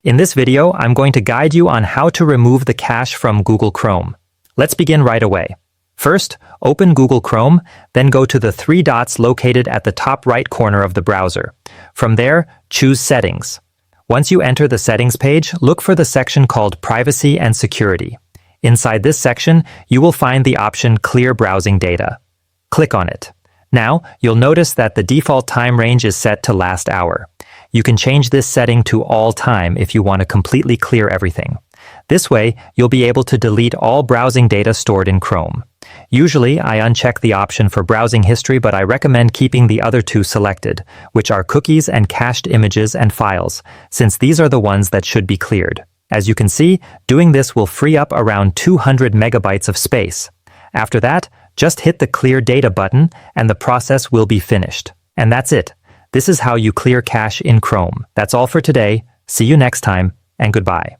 In this video, I'm going to guide you on how to remove the cache from Google Chrome. Let's begin right away. First, open Google Chrome, then go to the three dots located at the top right corner of the browser. From there, choose Settings. Once you enter the Settings page, look for the section called Privacy and Security. Inside this section, you will find the option Clear Browsing Data. Click on it. Now, you'll notice that the default time range is set to last hour. You can change this setting to all time if you want to completely clear everything. This way, you'll be able to delete all browsing data stored in Chrome. Usually, I uncheck the option for browsing history, but I recommend keeping the other two selected, which are cookies and cached images and files, since these are the ones that should be cleared. As you can see, doing this will free up around 200 megabytes of space. After that, just hit the Clear Data button and the process will be finished. And that's it. This is how you clear cache in Chrome. That's all for today. See you next time, and goodbye.